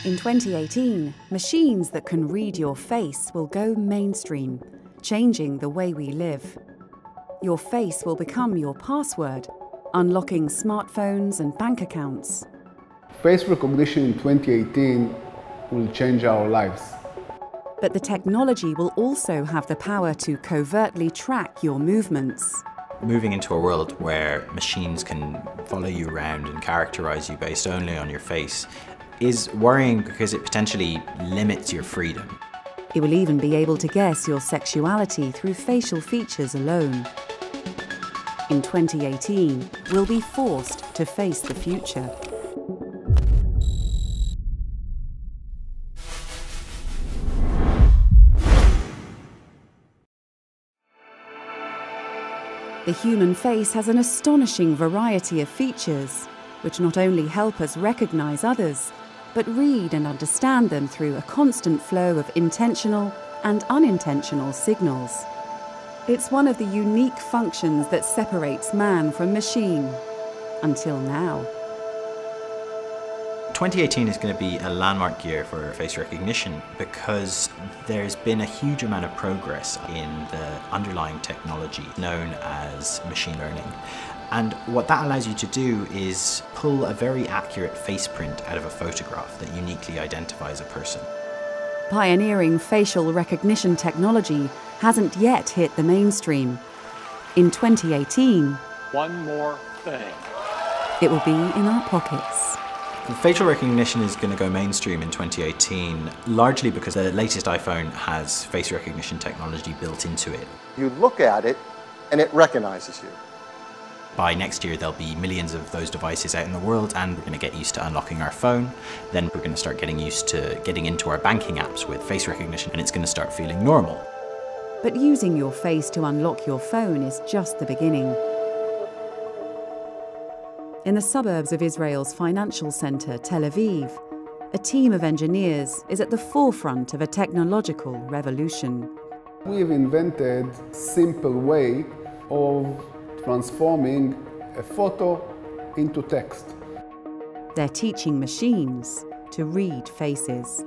In 2018, machines that can read your face will go mainstream, changing the way we live. Your face will become your password, unlocking smartphones and bank accounts. Face recognition in 2018 will change our lives. But the technology will also have the power to covertly track your movements. Moving into a world where machines can follow you around and characterize you based only on your face is worrying because it potentially limits your freedom. It will even be able to guess your sexuality through facial features alone. In 2018, we'll be forced to face the future. The human face has an astonishing variety of features, which not only help us recognize others, but read and understand them through a constant flow of intentional and unintentional signals. It's one of the unique functions that separates man from machine, until now. 2018 is going to be a landmark year for face recognition because there's been a huge amount of progress in the underlying technology known as machine learning. And what that allows you to do is pull a very accurate face print out of a photograph that uniquely identifies a person. Pioneering facial recognition technology hasn't yet hit the mainstream. In 2018, one more thing. It will be in our pockets. Facial recognition is going to go mainstream in 2018, largely because the latest iPhone has face recognition technology built into it. You look at it and it recognizes you. By next year, there'll be millions of those devices out in the world, and we're going to get used to unlocking our phone. Then we're going to start getting used to getting into our banking apps with face recognition, and it's going to start feeling normal. But using your face to unlock your phone is just the beginning. In the suburbs of Israel's financial centre, Tel Aviv, a team of engineers is at the forefront of a technological revolution. We've invented a simple way of transforming a photo into text. They're teaching machines to read faces.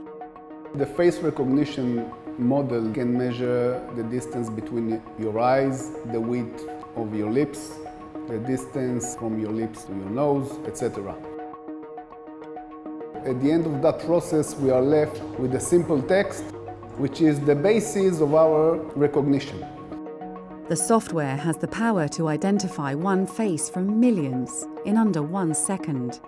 The face recognition model can measure the distance between your eyes, the width of your lips, the distance from your lips to your nose, etc. At the end of that process, we are left with a simple text, which is the basis of our recognition. The software has the power to identify one face from millions in under 1 second.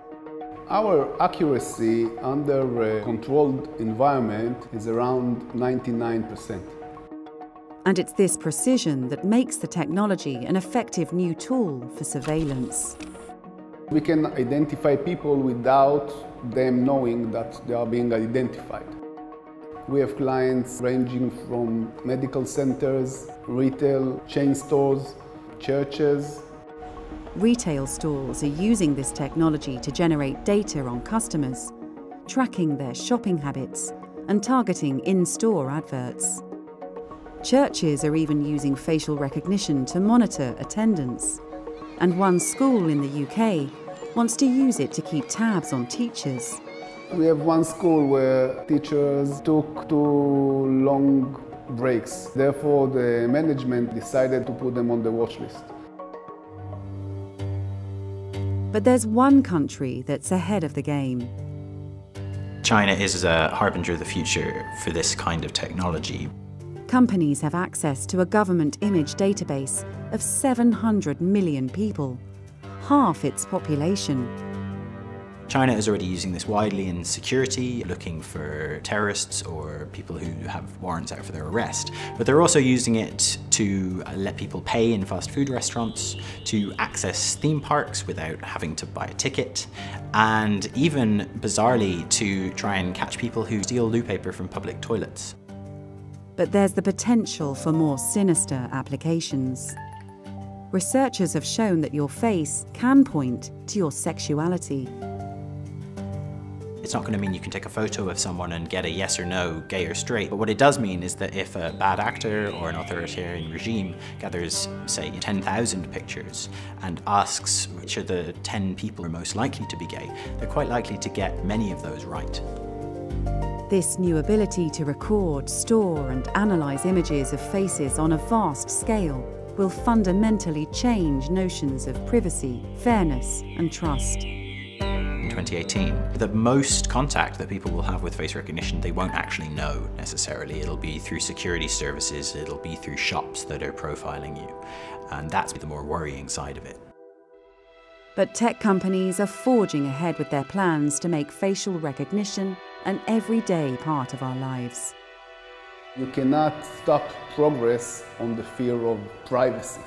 Our accuracy under a controlled environment is around 99%. And it's this precision that makes the technology an effective new tool for surveillance. We can identify people without them knowing that they are being identified. We have clients ranging from medical centers, retail chain stores, churches. Retail stores are using this technology to generate data on customers, tracking their shopping habits and targeting in-store adverts. Churches are even using facial recognition to monitor attendance. And one school in the UK wants to use it to keep tabs on teachers. We have one school where teachers took 2 long breaks. Therefore, the management decided to put them on the watch list. But there's one country that's ahead of the game. China is a harbinger of the future for this kind of technology. Companies have access to a government image database of 700 million people, half its population. China is already using this widely in security, looking for terrorists or people who have warrants out for their arrest. But they're also using it to let people pay in fast food restaurants, to access theme parks without having to buy a ticket, and even, bizarrely, to try and catch people who steal loo paper from public toilets. But there's the potential for more sinister applications. Researchers have shown that your face can point to your sexuality. It's not going to mean you can take a photo of someone and get a yes or no, gay or straight, but what it does mean is that if a bad actor or an authoritarian regime gathers, say, 10,000 pictures and asks which are the 10 people who are most likely to be gay, they're quite likely to get many of those right. This new ability to record, store, and analyze images of faces on a vast scale will fundamentally change notions of privacy, fairness, and trust. In 2018, the most contact that people will have with face recognition, they won't actually know necessarily. It'll be through security services, it'll be through shops that are profiling you. And that's the more worrying side of it. But tech companies are forging ahead with their plans to make facial recognition an everyday part of our lives. You cannot stop progress on the fear of privacy.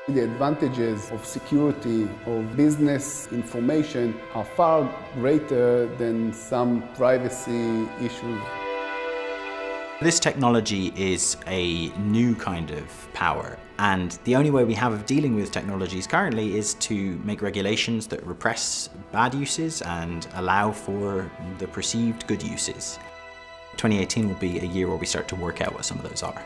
The advantages of security of business information are far greater than some privacy issues. This technology is a new kind of power, and the only way we have of dealing with technologies currently is to make regulations that repress bad uses and allow for the perceived good uses. 2018 will be a year where we start to work out what some of those are.